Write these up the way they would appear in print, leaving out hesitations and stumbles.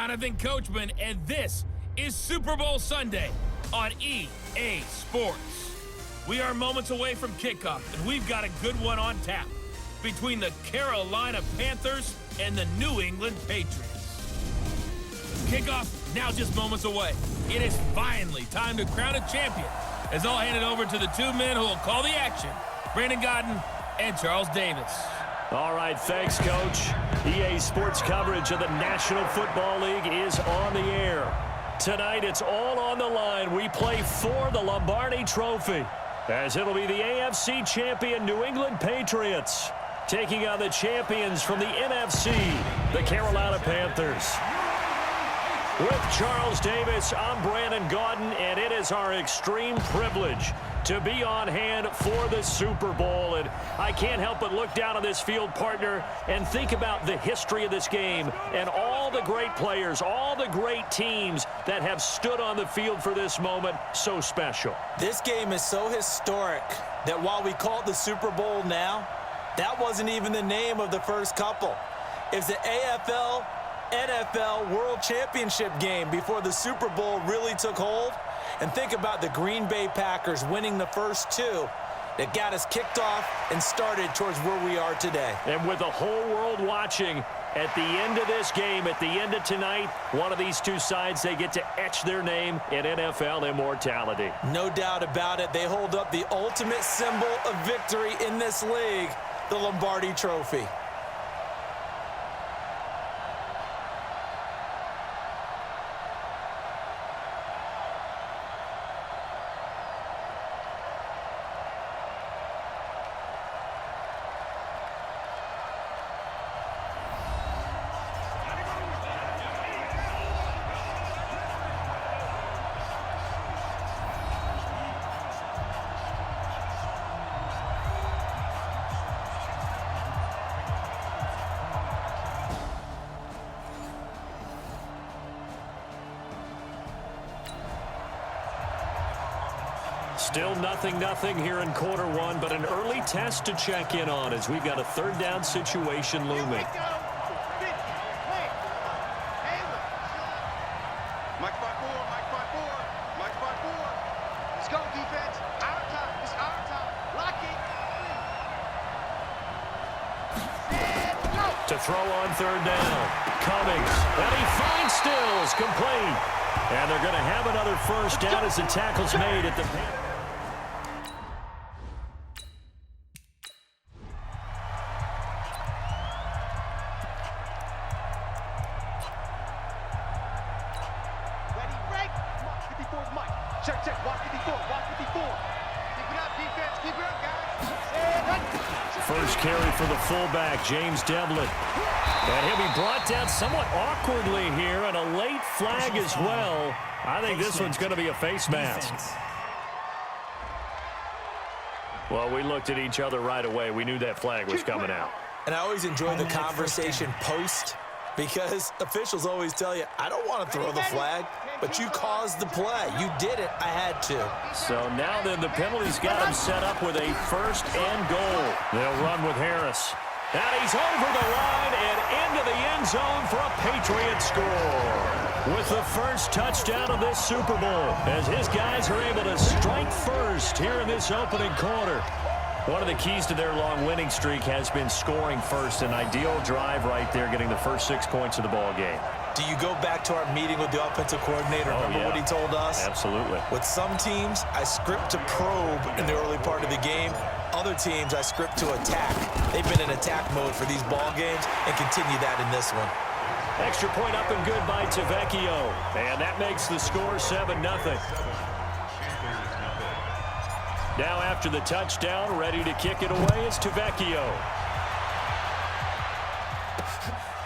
Jonathan Coachman, and this is Super Bowl Sunday on EA Sports. We are moments away from kickoff, and we've got a good one on tap between the Carolina Panthers and the New England Patriots. Kickoff now just moments away. It is finally time to crown a champion, as I'll hand it over to the two men who will call the action, Brandon Godden and Charles Davis. All right, thanks, Coach. EA Sports coverage of the National Football League is on the air. Tonight, it's all on the line. We play for the Lombardi Trophy, as it'll be the AFC champion New England Patriots taking on the champions from the NFC, the Carolina Panthers. With Charles Davis, I'm Brandon Godden, and it is our extreme privilege to be on hand for the Super Bowl. And I can't help but look down on this field, partner, and think about the history of this game and all the great players, all the great teams that have stood on the field for this moment. So special. This game is so historic that while we call it the Super Bowl now, that wasn't even the name of the first couple. It's the AFL NFL World Championship game before the Super Bowl really took hold. And think about the Green Bay Packers winning the first two that got us kicked off and started towards where we are today. And with the whole world watching, at the end of this game, at the end of tonight, one of these two sides, they get to etch their name in NFL immortality. No doubt about it. They hold up the ultimate symbol of victory in this league, the Lombardi Trophy. Still nothing here in quarter one, but an early test to check in on as we've got a third down situation looming. Let's go, defense. Our time. It's our time. Lock it. To throw on third down. Cummings. And he finds Stills. Complete. And they're going to have another first down as the tackle's made at the Panthers. Check. Watch 54. Keep it up, defense. Keep it up, guys. First carry for the fullback, James Devlin. And he'll be brought down somewhat awkwardly here, and a late flag as well. I think this one's going to be a face mask. Well, we looked at each other right away. We knew that flag was coming out. And I always enjoy the conversation post, because officials always tell you, I don't want to throw the flag, but you caused the play. You did it. I had to. So now then the penalty's got him set up with a first and goal. They'll run with Harris. And he's over the line and into the end zone for a Patriot score. With the first touchdown of this Super Bowl, as his guys are able to strike first here in this opening quarter. One of the keys to their long winning streak has been scoring first. An ideal drive right there, getting the first 6 points of the ball game. Do you go back to our meeting with the offensive coordinator? Remember what he told us? Absolutely. With some teams, I script to probe in the early part of the game. Other teams, I script to attack. They've been in attack mode for these ball games and continue that in this one. Extra point up and good by Tavecchio. And that makes the score 7-0. Now after the touchdown, ready to kick it away is Tavecchio.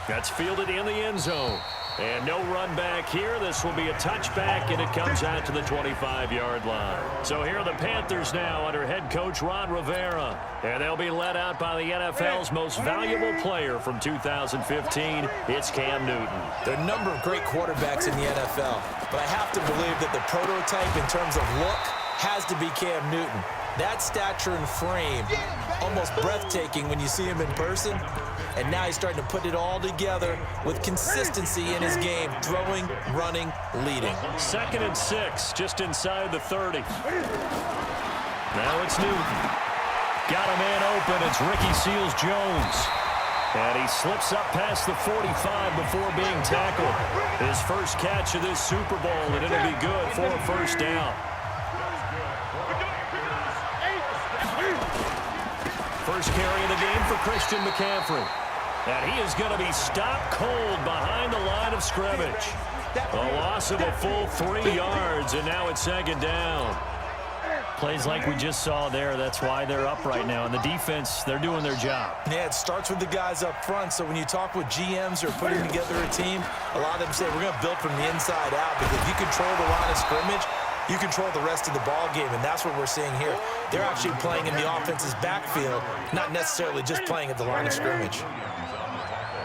That's fielded in the end zone. And no run back here. This will be a touchback, and it comes out to the 25-yard line. So here are the Panthers now under head coach Ron Rivera. And they'll be led out by the NFL's most valuable player from 2015. It's Cam Newton. There are a number of great quarterbacks in the NFL, but I have to believe that the prototype in terms of look has to be Cam Newton. That stature and frame almost breathtaking when you see him in person. And now he's starting to put it all together with consistency in his game, throwing, running, leading. 2nd and 6, just inside the 30. Now it's Newton. Got a man open. It's Ricky Seals-Jones. And he slips up past the 45 before being tackled. His first catch of this Super Bowl, and it'll be good for a first down. First carry of the game for Christian McCaffrey. And he is going to be stopped cold behind the line of scrimmage. A loss of a full 3 yards, and now it's 2nd down. Plays like we just saw there. That's why they're up right now. And the defense, they're doing their job. Yeah, it starts with the guys up front. So when you talk with GMs who are putting together a team, a lot of them say we're going to build from the inside out, because if you control the line of scrimmage, you control the rest of the ball game, and that's what we're seeing here. They're actually playing in the offense's backfield, not necessarily just playing at the line of scrimmage.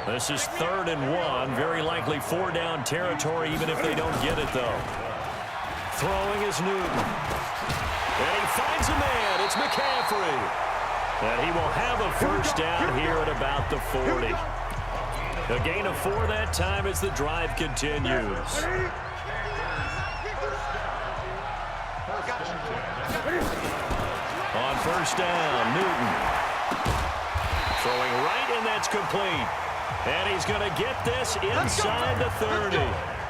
This is 3rd and 1. Very likely 4-down territory, even if they don't get it, though. Throwing is Newton. And he finds a man. It's McCaffrey. And he will have a first down here at about the 40. A gain of 4 that time as the drive continues. On first down, Newton. Throwing right, and that's complete. And he's going to get this inside the 30.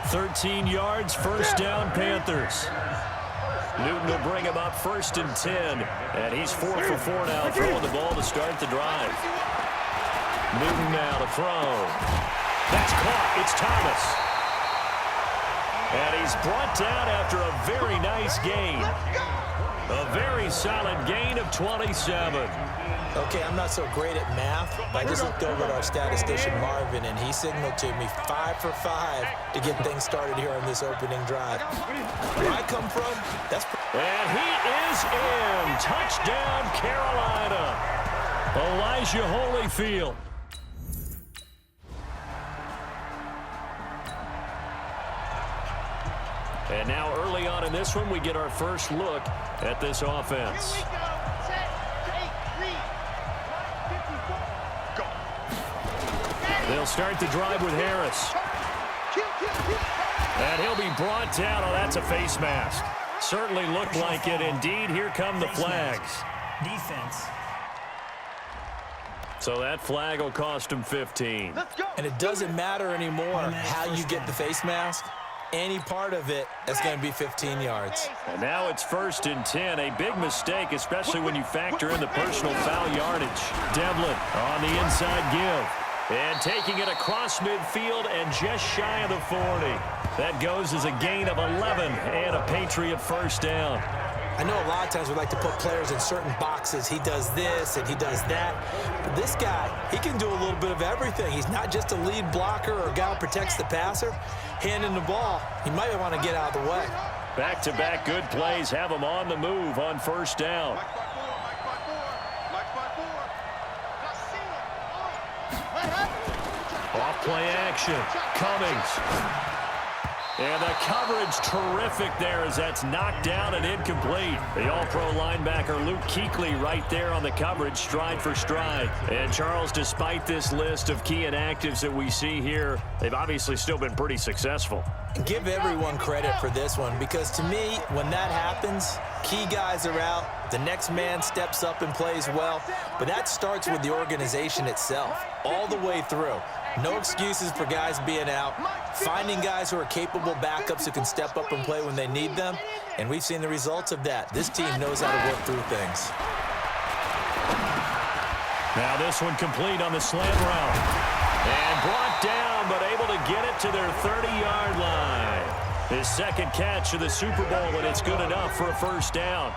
13 yards, first down, Panthers. Newton will bring him up 1st and 10. And he's 4 for 4 now, throwing the ball to start the drive. Newton now to throw. That's caught. It's Thomas. And he's brought down after a very nice gain. A very solid gain of 27. Okay, I'm not so great at math, but I just looked over at our statistician, Marvin, and he signaled to me 5 for 5 to get things started here on this opening drive. Where I come from, that's... And he is in. Touchdown, Carolina. Elijah Holyfield. And now early on in this one, we get our first look at this offense. They'll start the drive with Harris. And he'll be brought down. Oh, that's a face mask. Certainly looked like it. Indeed, here come the flags. Defense. So that flag will cost him 15. And it doesn't matter anymore how you get the face mask. Any part of it is going to be 15 yards. And now it's 1st and 10. A big mistake, especially when you factor in the personal foul yardage. Devlin on the inside give. And taking it across midfield and just shy of the 40. That goes as a gain of 11 and a Patriot first down. I know a lot of times we like to put players in certain boxes. He does this and he does that. But this guy, he can do a little bit of everything. He's not just a lead blocker or a guy who protects the passer. Handing the ball, he might want to get out of the way. Back-to-back good plays have him on the move on first down. Off play action. Cummings. And the coverage terrific there as that's knocked down and incomplete. The all-pro linebacker Luke Kuechly right there on the coverage, stride for stride. And Charles, despite this list of key inactives that we see here, they've obviously still been pretty successful. Give everyone credit for this one, because to me, when that happens, key guys are out, the next man steps up and plays well, but that starts with the organization itself, all the way through. No excuses for guys being out, finding guys who are capable backups who can step up and play when they need them, and we've seen the results of that. This team knows how to work through things. Now this one complete on the slant route. And brought down, but able to get it to their 30-yard line. His second catch of the Super Bowl, and it's good enough for a first down.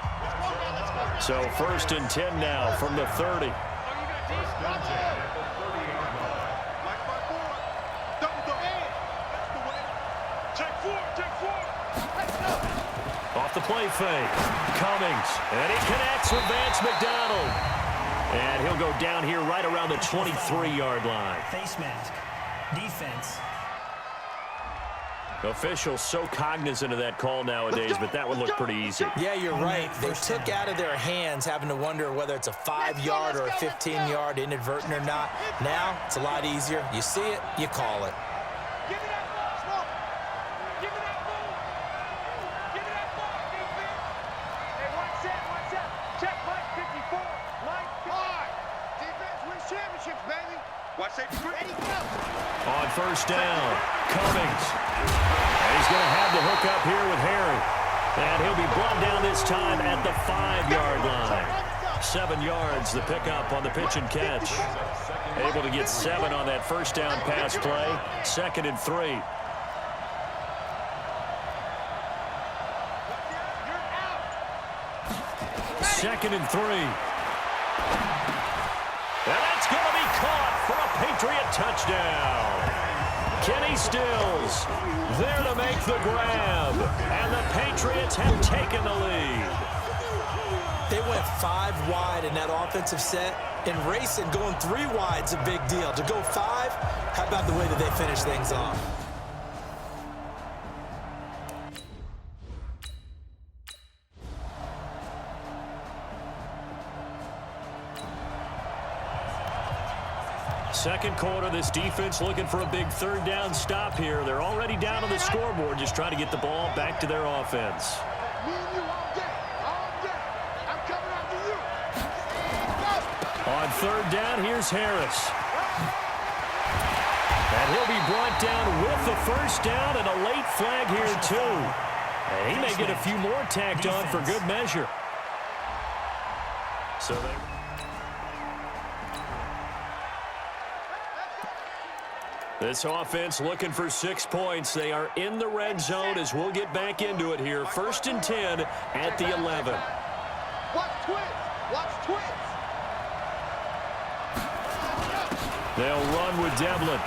So 1st and 10 now from the 30. Off the play fake. Cummings. And he connects with Vance McDonald. And he'll go down here right around the 23-yard line. Face mask. Defense. Officials so cognizant of that call nowadays, but that would look pretty easy. Yeah, you're right. They took out of their hands having to wonder whether it's a 5-yard or a 15-yard inadvertent or not. Now, it's a lot easier. You see it, you call it. Give me that ball, Smoke. Give me that ball. Give me that ball, defense. Hey, one set. Check Mike 54. Mike 54. Defense wins championships, baby. Watch safety. Ready, go. On first down, Cummings. And he's going to have the hook up here with Harry. And he'll be brought down this time at the 5-yard line. 7 yards, the pickup on the pitch and catch. Able to get 7 on that first down pass play. 2nd and 3. Second and 3. And that's going to be caught for a Patriot touchdown. Kenny Stills there to make the grab. And the Patriots have taken the lead. They went 5 wide in that offensive set. And racing, going 3 wide is a big deal. To go 5, how about the way that they finish things off? Second quarter, this defense looking for a big 3rd down stop here. They're already down on the scoreboard, just trying to get the ball back to their offense. Me and you all day. All day. I'm coming after you. On 3rd down, here's Harris. And he'll be brought down with the first down and a late flag here, too. And he may get a few more tacked on for good measure. So they... This offense looking for 6 points. They are in the red zone as we'll get back into it here. 1st and 10 at the 11. Watch twins. Watch twins. They'll run with Devlin.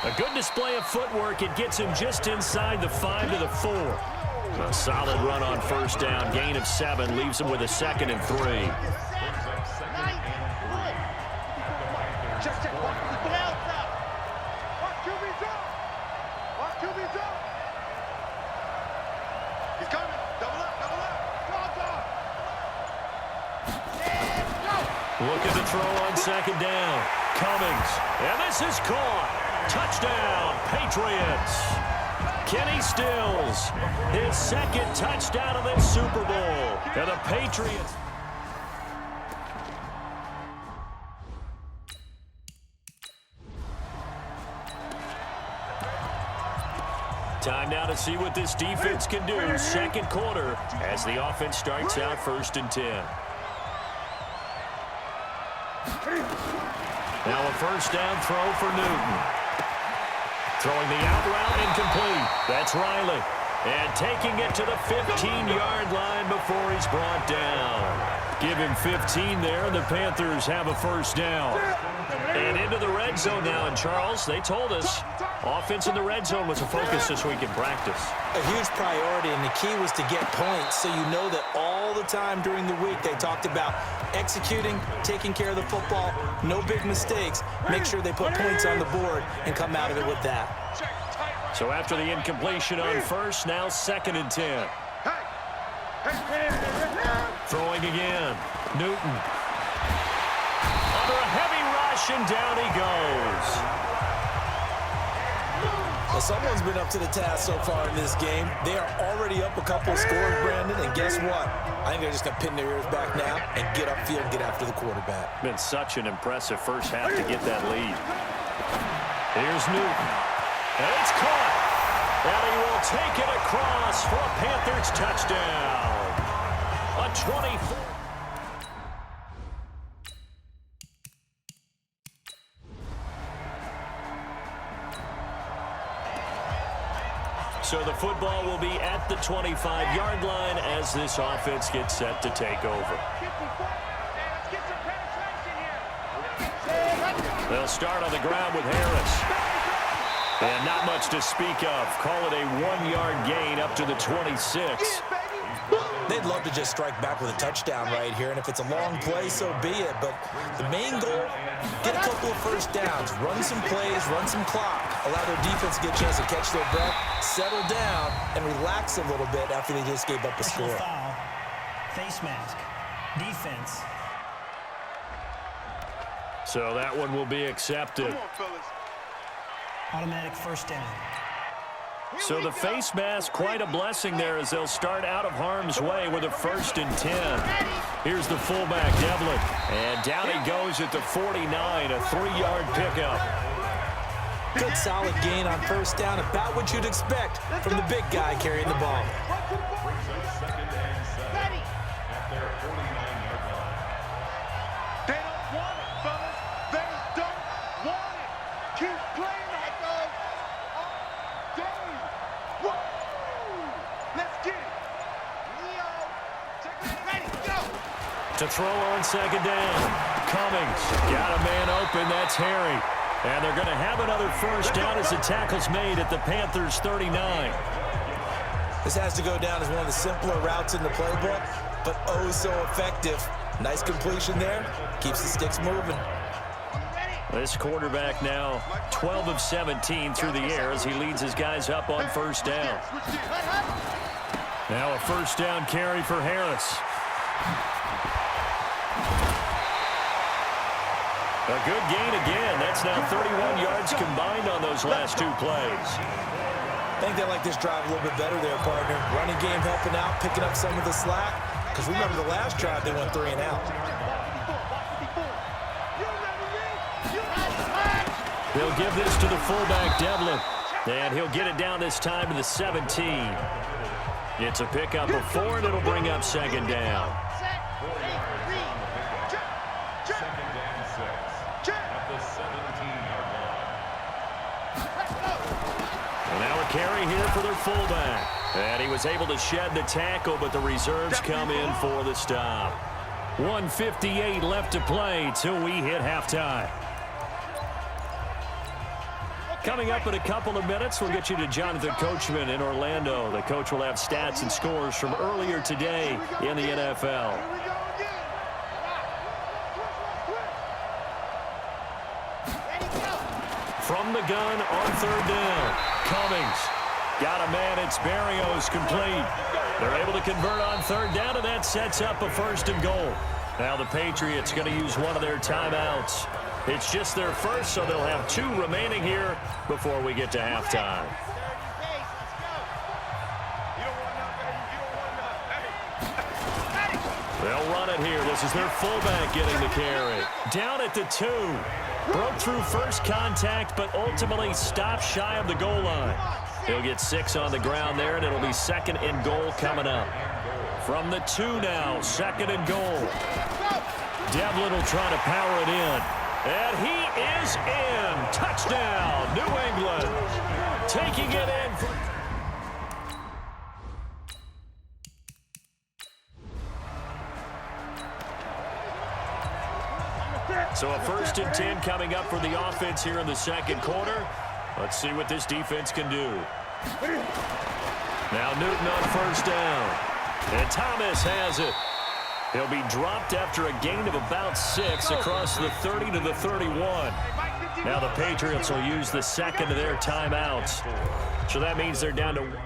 A good display of footwork. It gets him just inside the 5 to the 4. A solid run on first down. Gain of 7 leaves him with a 2nd and 3. Check. Watch the outside. Watch QB zone. Watch QB zone. He's coming. Double up. Looking to throw on 2nd down. Cummings. And this is caught. Touchdown, Patriots. Kenny Stills, his 2nd touchdown of this Super Bowl. And the Patriots... Time now to see what this defense can do. 2nd quarter as the offense starts out 1st and 10. Now a first down throw for Newton. Throwing the out route incomplete. That's Riley. And taking it to the 15-yard line before he's brought down. Give him 15 there, and the Panthers have a first down. And into the red zone now. And Charles, they told us offense in the red zone was a focus this week in practice. A huge priority, and the key was to get points. So you know that all the time during the week they talked about executing, taking care of the football, no big mistakes. Make sure they put points on the board and come out of it with that. So after the incompletion on first, now 2nd and 10. Throwing again. Newton. Under a heavy rush, and down he goes. Well, someone's been up to the task so far in this game. They are already up a couple of scores, Brandon, and guess what? I think they're just going to pin their ears back now and get upfield and get after the quarterback. Been such an impressive first half to get that lead. Here's Newton. And it's caught. And he will take it across for a Panthers touchdown. A 24. So the football will be at the 25-yard line as this offense gets set to take over. They'll start on the ground with Harris. And not much to speak of. Call it a 1-yard gain up to the 26. They'd love to just strike back with a touchdown right here, and if it's a long play, so be it. But the main goal, get a couple of first downs, run some plays, run some clock. allow their defense to get a chance to catch their breath, settle down, and relax a little bit after they just gave up a score. Foul, face mask, defense. So that one will be accepted. Automatic first down. So the face mask, quite a blessing there as they'll start out of harm's way with a 1st and 10. Here's the fullback, Devlin. And down he goes at the 49, a 3-yard pickup. Good solid gain on first down, about what you'd expect from the big guy carrying the ball. They don't want it, fellas. They don't want it. Keep playing like those all day. Woo! Let's get it. Leo, check it. Ready, go. To throw on 2nd down. Cummings got a man open. That's Harry. And they're going to have another first down as the tackle's made at the Panthers' 39. This has to go down as one of the simpler routes in the playbook, but oh so effective. Nice completion there. Keeps the sticks moving. This quarterback now 12 of 17 through the air as he leads his guys up on first down. Now a first down carry for Harris. A good gain again. That's now 31 yards combined on those last 2 plays. I think they like this drive a little bit better there, partner. Running game helping out, picking up some of the slack. Because remember the last drive, they went 3 and out. They'll give this to the fullback, Devlin. And he'll get it down this time to the 17. It's a pickup of 4, and it'll bring up 2nd down. Now a carry here for their fullback. And he was able to shed the tackle, but the reserves come in for the stop. 1:58 left to play till we hit halftime. Coming up in a couple of minutes, we'll get you to Jonathan Coachman in Orlando. The coach will have stats and scores from earlier today in the NFL. From the gun on 3rd down, Cummings got a man. It's Barrios complete. They're able to convert on 3rd down, and that sets up a 1st and goal. Now the Patriots going to use one of their timeouts. It's just their first, so they'll have 2 remaining here before we get to halftime. They'll run it here. This is their fullback getting the carry. Down at the 2. Broke through first contact, but ultimately stopped shy of the goal line. He'll get 6 on the ground there, and it'll be 2nd and goal coming up. From the 2 now, 2nd and goal. Devlin will try to power it in. And he is in. Touchdown, New England. Taking it in. So a 1st and 10 coming up for the offense here in the 2nd quarter. Let's see what this defense can do. Now Newton on 1st down. And Thomas has it. He'll be dropped after a gain of about 6 across the 30 to the 31. Now the Patriots will use the 2nd of their timeouts. So that means they're down to 1.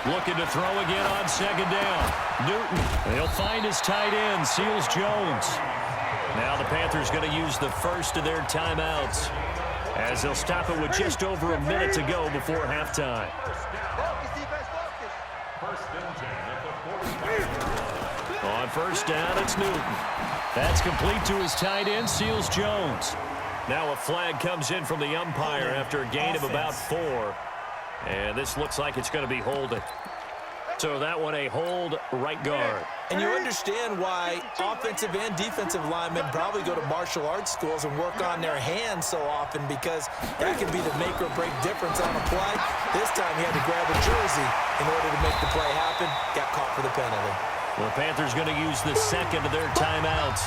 Looking to throw again on 2nd down. Newton, he'll find his tight end, Seals Jones. Now the Panthers going to use the 1st of their timeouts as they'll stop it with just over a minute to go before halftime. On 1st down, it's Newton. That's complete to his tight end, Seals Jones. Now a flag comes in from the umpire after a gain of about 4. And this looks like it's going to be holding. So that one a hold right guard. And you understand why offensive and defensive linemen probably go to martial arts schools and work on their hands so often, because that can be the make or break difference on a play. This time he had to grab a jersey in order to make the play happen. Got caught for the penalty. Well, the Panthers going to use the 2nd of their timeouts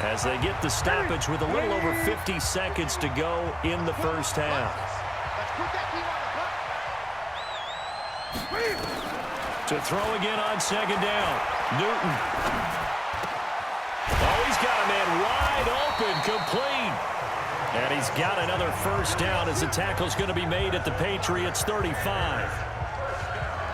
as they get the stoppage with a little over 50 seconds to go in the 1st half. To throw again on second down. Newton. Oh, he's got a man wide open, complete. And he's got another first down as the tackle's going to be made at the Patriots' 35.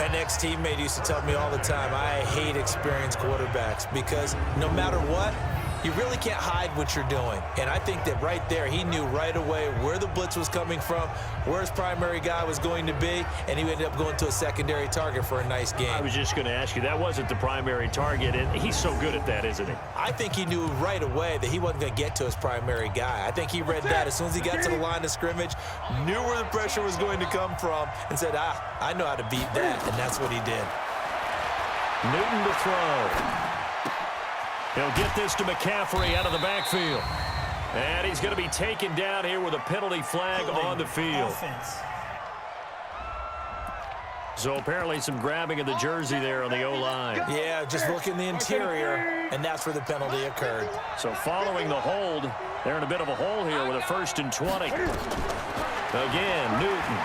An ex-teammate used to tell me all the time, I hate experienced quarterbacks because no matter what, you really can't hide what you're doing. And I think that right there, he knew right away where the blitz was coming from, where his primary guy was going to be, and he ended up going to a secondary target for a nice game. I was just going to ask you, that wasn't the primary target, and he's so good at that, isn't he? I think he knew right away that he wasn't going to get to his primary guy. I think he read that as soon as he got to the line of scrimmage, knew where the pressure was going to come from, and said, I know how to beat that, and that's what he did. Newton to throw. He'll get this to McCaffrey out of the backfield. And he's going to be taken down here with a penalty flag on the field. So apparently some grabbing of the jersey there on the O-line. Yeah, just look in the interior, and that's where the penalty occurred. So following the hold, they're in a bit of a hole here with a 1st and 20. Again, Newton.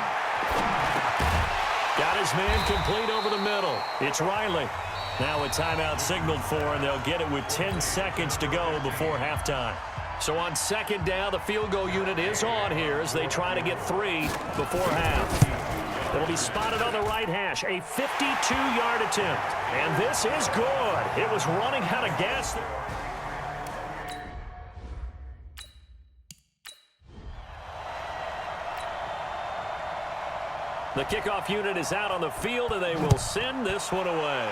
Got his man complete over the middle. It's Riley. Now a timeout signaled for, and they'll get it with 10 seconds to go before halftime. So on second down, the field goal unit is on here as they try to get 3 before half. It'll be spotted on the right hash, a 52-yard attempt. And this is good. It was running out of gas. The kickoff unit is out on the field, and they will send this one away.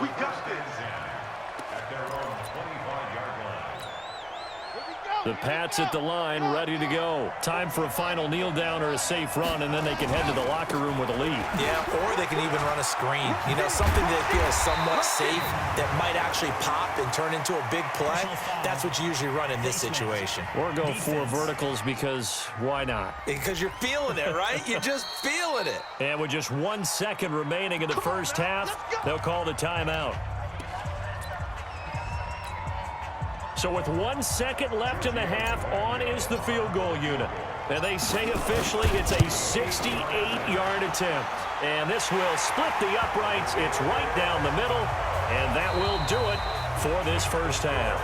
We got this at their own 25-yard line. The Pats at the line, ready to go. Time for a final kneel down or a safe run, and then they can head to the locker room with a lead. Yeah, or they can even run a screen. You know, something that feels somewhat safe that might actually pop and turn into a big play. That's what you usually run in this situation. Or go 4 verticals because why not? Because you're feeling it, right? You're just feeling it. And with just 1 second remaining in the first half, they'll call the timeout. So with 1 second left in the half, on is the field goal unit. And they say officially it's a 68-yard attempt. And this will split the uprights. It's right down the middle. And that will do it for this first half.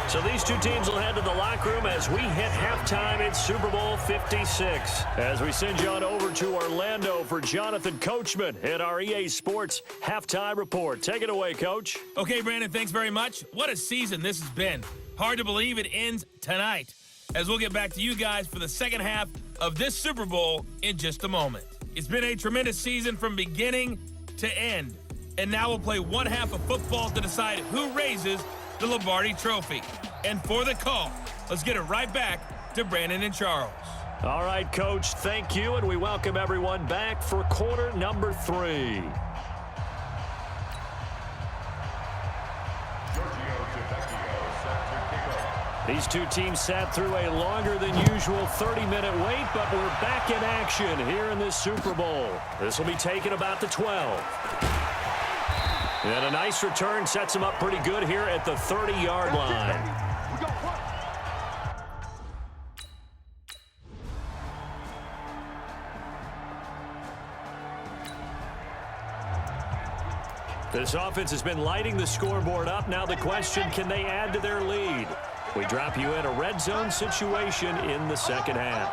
So these two teams will head to the locker room as we hit halftime in Super Bowl 56. As we send you on over to Orlando for Jonathan Coachman at our EA Sports Halftime Report. Take it away, Coach. Okay, Brandon, thanks very much. What a season this has been. Hard to believe it ends tonight, as we'll get back to you guys for the second half of this Super Bowl in just a moment. It's been a tremendous season from beginning to end, and now we'll play one half of football to decide who raises the Lombardi Trophy. And for the call, let's get it right back to Brandon and Charles. All right, Coach, thank you, and we welcome everyone back for quarter number 3. These two teams sat through a longer than usual 30-minute wait, but we're back in action here in this Super Bowl. This will be taken about the 12. And a nice return sets them up pretty good here at the 30-yard line. This offense has been lighting the scoreboard up. Now the question, can they add to their lead? We drop you in a red zone situation in the second half.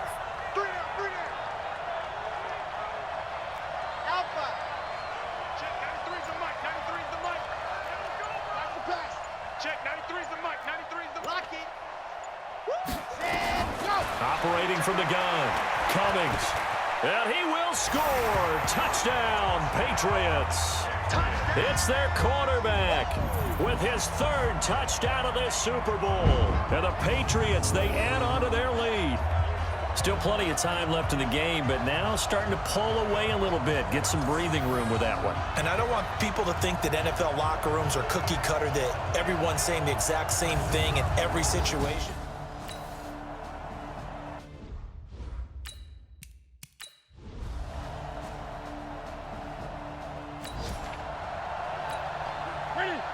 Alpha. Check, 93's the mic. 93's the mic. Watch the pass. Check, 93's the mic. 93's the lock it. And go. Operating from the gun, Cummings. And he will score. Touchdown, Patriots. It's their quarterback with his 3rd touchdown of this Super Bowl. And the Patriots, they add on to their lead. Still plenty of time left in the game, but now starting to pull away a little bit, get some breathing room with that one. And I don't want people to think that NFL locker rooms are cookie cutter, that everyone's saying the exact same thing in every situation.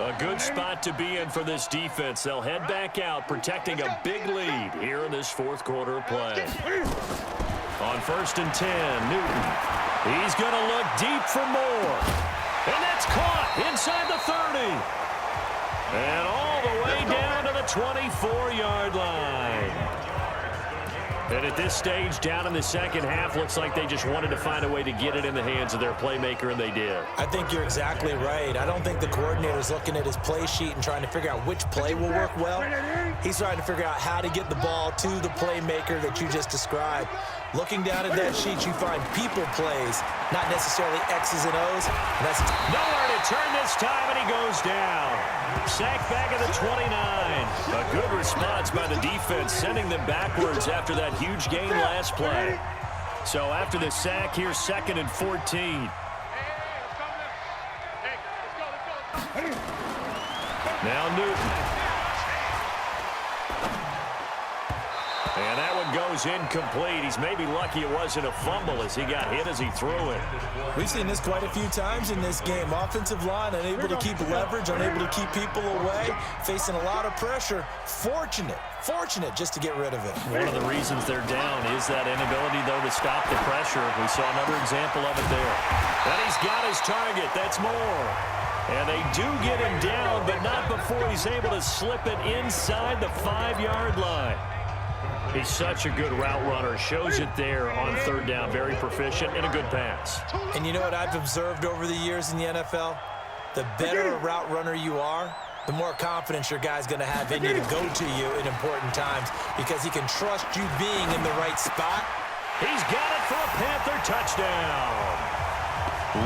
A good spot to be in for this defense. They'll head back out, protecting a big lead here in this fourth quarter of play. On 1st and 10, Newton. He's going to look deep for more. And that's caught inside the 30. And all the way down to the 24-yard line. And at this stage, down in the second half, looks like they just wanted to find a way to get it in the hands of their playmaker, and they did. I think you're exactly right. I don't think the coordinator's looking at his play sheet and trying to figure out which play will work well. He's trying to figure out how to get the ball to the playmaker that you just described. Looking down at that sheet, you find people plays, not necessarily X's and O's. And that's nowhere to turn this time, and he goes down. Sacked back at the 29. A good response by the defense, sending them backwards after that huge gain last play. So after the sack, here's 2nd and 14. Now Newton. And that one goes incomplete. He's maybe lucky it wasn't a fumble as he got hit as he threw it. We've seen this quite a few times in this game. Offensive line unable to keep leverage, unable to keep people away, facing a lot of pressure. Fortunate just to get rid of it. One of the reasons they're down is that inability, though, to stop the pressure. We saw another example of it there. And he's got his target. That's more. And they do get him down, but not before he's able to slip it inside the 5-yard line. He's such a good route runner. Shows it there on 3rd down. Very proficient and a good pass. And you know what I've observed over the years in the NFL? The better a route runner you are, the more confidence your guy's going to have in you to go to you in important times because he can trust you being in the right spot. He's got it for a Panther touchdown.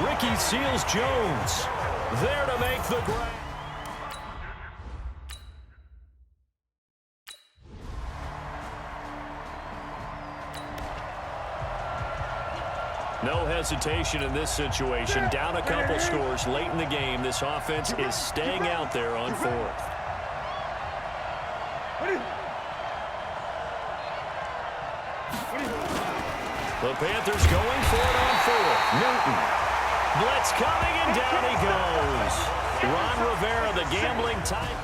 Ricky Seals-Jones there to make the grab. No hesitation in this situation. Down a couple scores late in the game. This offense is staying out there on 4th. The Panthers going for it on 4th. Newton. Blitz coming, and down he goes. Ron Rivera, the gambling type.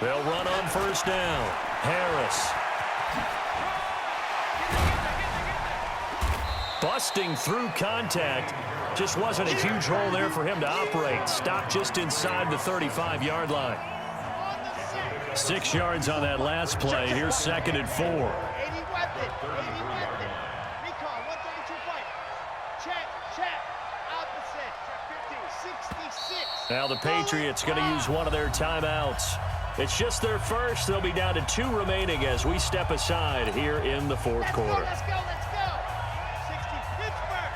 They'll run on 1st down. Harris. Busting through contact. Just wasn't a huge hole there for him to operate. Stopped just inside the 35-yard line. 6 yards on that last play. Here's 2nd and 4. 80 weapon. Recon, 132 fight. Check. Opposite. 66. Now the Patriots going to use one of their timeouts. It's just their first. They'll be down to 2 remaining as we step aside here in the 4th quarter. Let's go. 60, Pittsburgh.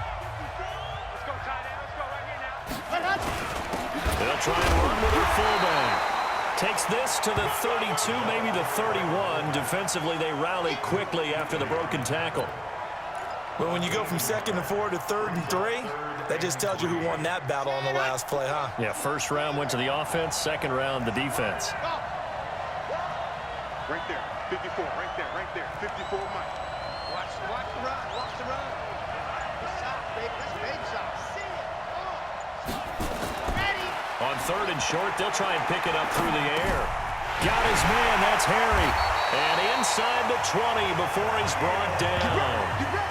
Let's go, tight end. Let's go right here now. They'll try and run with their fullback. Takes this to the 32, maybe the 31. Defensively, they rally quickly after the broken tackle. But when you go from 2nd and 4 to 3rd and 3, that just tells you who won that battle on the last play, huh? Yeah, 1st round went to the offense, 2nd round the defense. Right there, 54, right there, 54 Mike. Watch the run. Good shot, baby. That's a big shot. See it. Ready. On 3rd and short, they'll try and pick it up through the air. Got his man, that's Harry. And inside the 20 before he's brought down.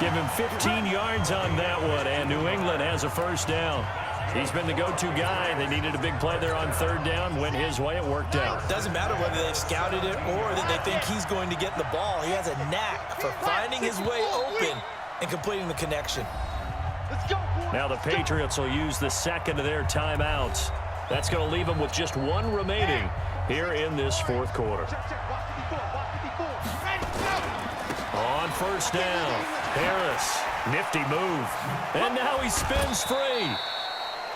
Give him 15 yards on that one, and New England has a 1st down. He's been the go-to guy. They needed a big play there on 3rd down. Went his way. It worked out. Doesn't matter whether they've scouted it or that they think he's going to get the ball. He has a knack for finding his way open and completing the connection. Let's go, boys. Now the Patriots will use the 2nd of their timeouts. That's going to leave them with just 1 remaining here in this 4th quarter. On 1st down, Harris, nifty move. And now he spins free.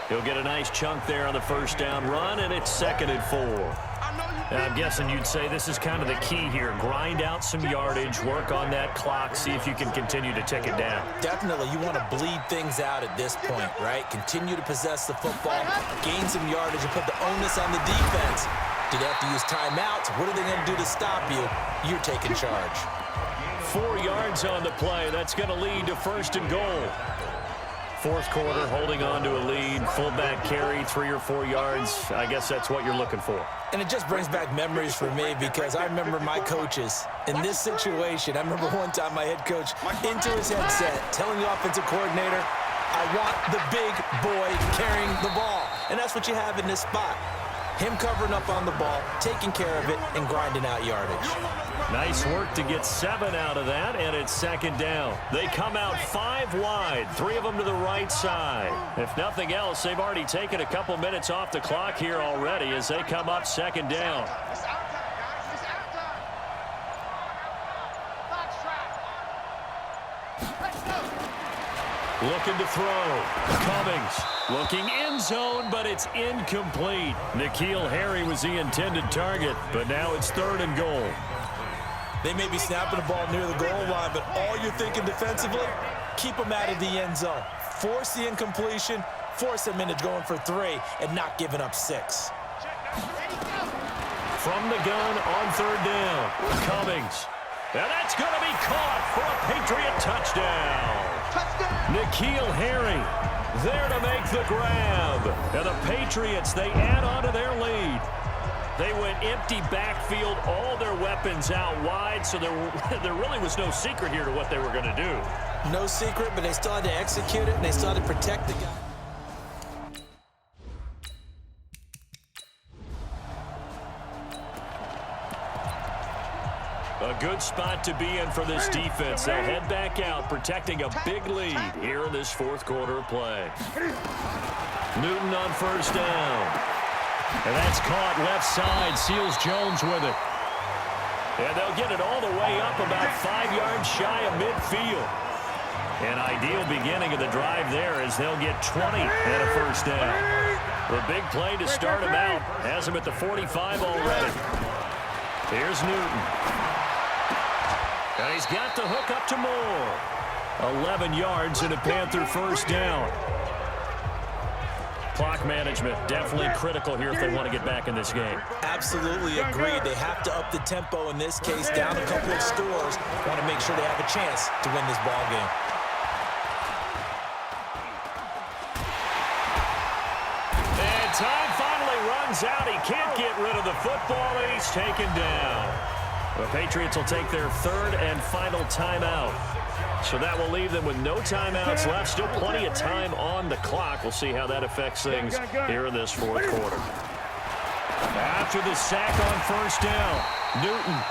He'll get a nice chunk there on the 1st down run, and it's 2nd and 4. I'm guessing you'd say this is kind of the key here. Grind out some yardage, work on that clock, see if you can continue to tick it down. Definitely, you want to bleed things out at this point, right? Continue to possess the football, gain some yardage, and put the onus on the defense. Do they have to use timeouts? What are they going to do to stop you? You're taking charge. 4 yards on the play. That's going to lead to 1st and goal. Fourth quarter, holding on to a lead. Fullback carry, 3 or 4 yards. I guess that's what you're looking for. And it just brings back memories for me because I remember my coaches in this situation. I remember one time my head coach into his headset telling the offensive coordinator, I want the big boy carrying the ball. And that's what you have in this spot. Him covering up on the ball, taking care of it, and grinding out yardage. Nice work to get 7 out of that, and it's 2nd down. They come out 5 wide, 3 of them to the right side. If nothing else, they've already taken a couple minutes off the clock here already as they come up 2nd down. It's out time, guys. It's out time. Fox trap. Let's go. Looking to throw. Cummings looking end zone, but it's incomplete. N'Keal Harry was the intended target, but now it's 3rd and goal. They may be snapping the ball near the goal line, but all you're thinking defensively, keep them out of the end zone. Force the incompletion, force them into going for 3, and not giving up 6. From the gun on 3rd down, Cummings. And that's going to be caught for a Patriot touchdown. N'Keal Harry there to make the grab. And the Patriots, they add on to their lead. They went empty backfield, all their weapons out wide, so there really was no secret here to what they were going to do. No secret, but they still had to execute it, and they still had to protect the guy. A good spot to be in for this defense. They'll head back out, protecting a big lead here in this 4th quarter of play. Newton on 1st down. And that's caught left side. Seals Jones with it. And they'll get it all the way up about 5 yards shy of midfield. An ideal beginning of the drive there as they'll get 20 and a 1st down. The big play to start him out. Has him at the 45 already. Here's Newton. And he's got the hook up to Moore. 11 yards and a Panther 1st down. Clock management definitely critical here if they want to get back in this game. Absolutely agreed. They have to up the tempo in this case, down a couple of scores. Want to make sure they have a chance to win this ball game. And time finally runs out. He can't get rid of the football, and he's taken down. The Patriots will take their 3rd and final timeout. So that will leave them with no timeouts left. Still plenty of time on the clock. We'll see how that affects things here in this 4th quarter. After the sack on 1st down, Newton.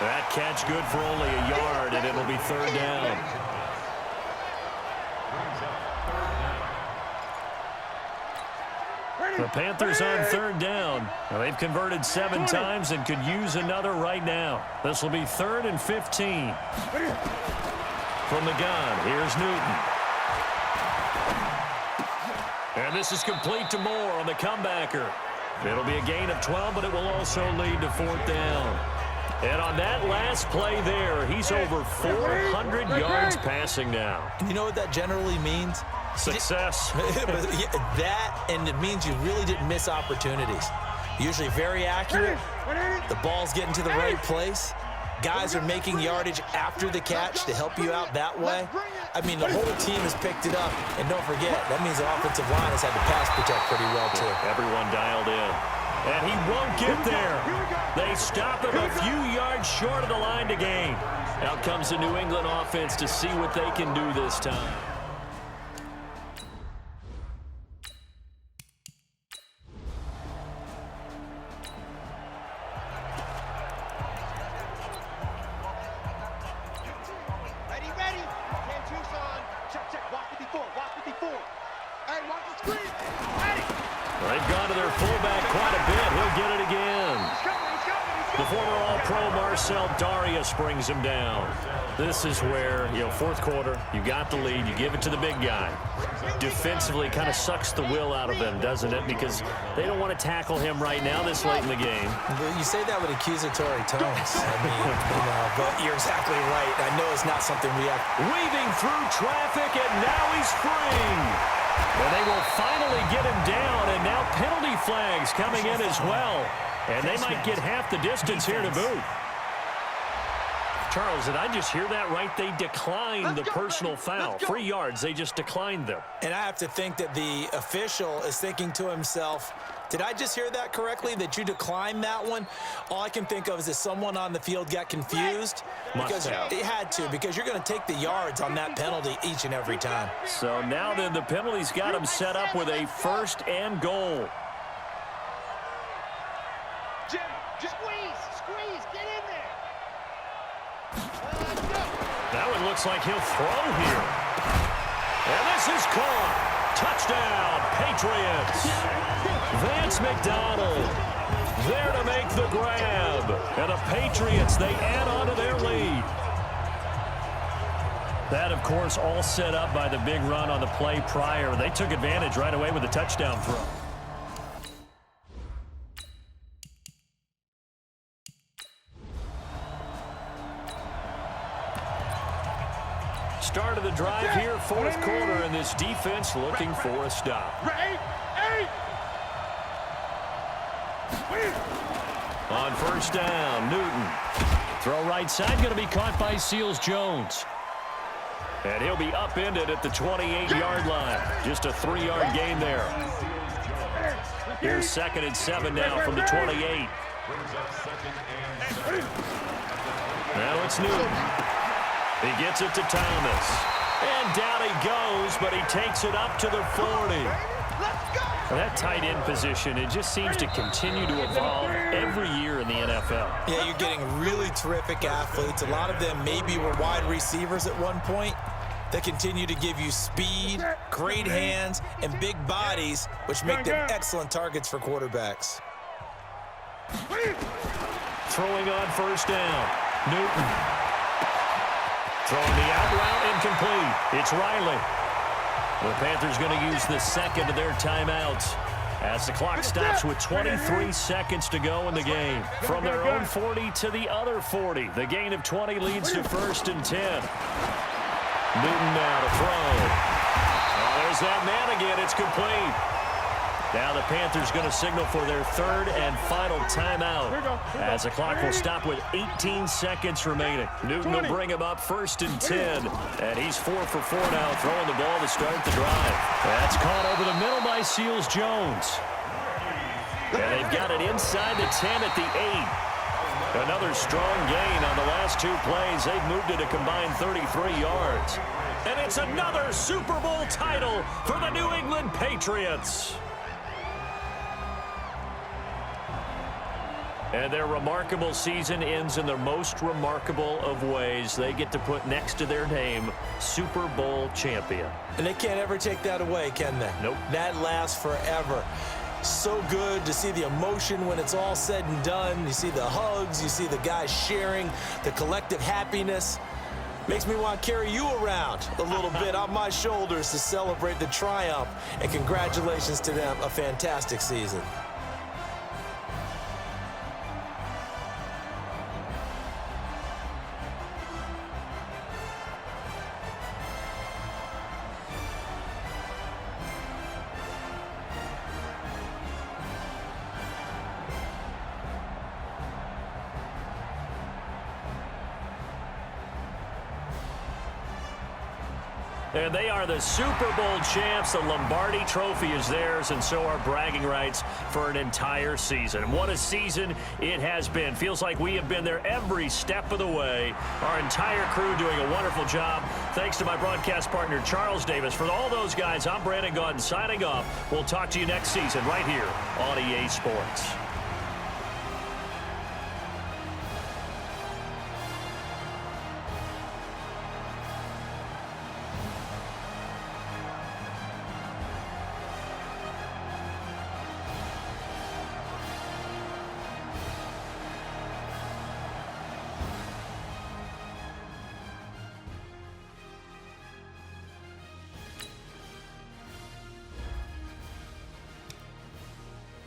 That catch good for only a yard, and it'll be 3rd down. The Panthers on 3rd down. Now they've converted 7 times and could use another right now. This will be 3rd and 15. From the gun, here's Newton. And this is complete to Moore on the comebacker. It'll be a gain of 12, but it will also lead to 4th down. And on that last play there, he's over 400 yards passing now. You know what that generally means? Success. That, and it means you really didn't miss opportunities. Usually very accurate. The ball's getting to the right place. Guys are making yardage after the catch to help you out that way. I mean, the whole team has picked it up. And don't forget, that means the offensive line has had to pass protect pretty well, too. Everyone dialed in. And he won't get there. They stop him a few yards short of the line to gain. Out comes the New England offense to see what they can do this time. The former All-Pro Marcel Darius brings him down. This is where, fourth quarter, you got the lead, you give it to the big guy. Defensively, kind of sucks the will out of them, doesn't it? Because they don't want to tackle him right now this late in the game. You say that with accusatory tones. But you're exactly right. I know it's not something we have. Weaving through traffic, and now he's free. And they will finally get him down, and now penalty flags coming in as well. And they might get half the distance here to boot. Charles, did I just hear that right? They declined the personal foul. 3 yards, they just declined them. And I have to think that the official is thinking to himself, did I just hear that correctly, that you declined that one? All I can think of is that someone on the field got confused. Because it had to, because you're going to take the yards on that penalty each and every time. So now then the penalty's got him set up with a 1st and goal. Jim, just squeeze, get in there. That one looks like he'll throw here. And this is caught. Touchdown, Patriots. Vance McDonald there to make the grab. And the Patriots, they add on to their lead. That, of course, all set up by the big run on the play prior. They took advantage right away with a touchdown throw. Start of the drive here, fourth quarter, and this defense looking for a stop. On 1st down, Newton. Throw right side, going to be caught by Seals-Jones. And he'll be upended at the 28-yard line. Just a 3-yard gain there. Here's 2nd and 7 now from the 28. Now it's Newton. He gets it to Thomas. And down he goes, but he takes it up to the 40. That tight end position, it just seems to continue to evolve every year in the NFL. Yeah, you're getting really terrific athletes. A lot of them maybe were wide receivers at one point. They continue to give you speed, great hands, and big bodies, which make them excellent targets for quarterbacks. Throwing on 1st down, Newton. Throwing the out route, incomplete. It's Riley. The Panthers going to use the 2nd of their timeouts as the clock stops with 23 seconds to go in the game. From their own 40 to the other 40. The gain of 20 leads to 1st and 10. Newton now to throw. Oh, there's that man again. It's complete. Now the Panthers going to signal for their 3rd and final timeout as the clock will stop with 18 seconds remaining. Newton will bring him up 1st and 10, and he's 4 for 4 now, throwing the ball to start the drive. That's caught over the middle by Seals-Jones. And they've got it inside the 10 at the 8. Another strong gain on the last 2 plays. They've moved it a combined 33 yards. And it's another Super Bowl title for the New England Patriots. And their remarkable season ends in the most remarkable of ways. They get to put next to their name, Super Bowl champion. And they can't ever take that away, can they? Nope. That lasts forever. So good to see the emotion when it's all said and done. You see the hugs, you see the guys sharing, the collective happiness. Makes me want to carry you around a little bit on my shoulders to celebrate the triumph. And congratulations to them, a fantastic season. And they are the Super Bowl champs. The Lombardi Trophy is theirs, and so are bragging rights for an entire season. What a season it has been. Feels like we have been there every step of the way. Our entire crew doing a wonderful job. Thanks to my broadcast partner, Charles Davis. For all those guys, I'm Brandon Gaudin signing off. We'll talk to you next season right here on EA Sports.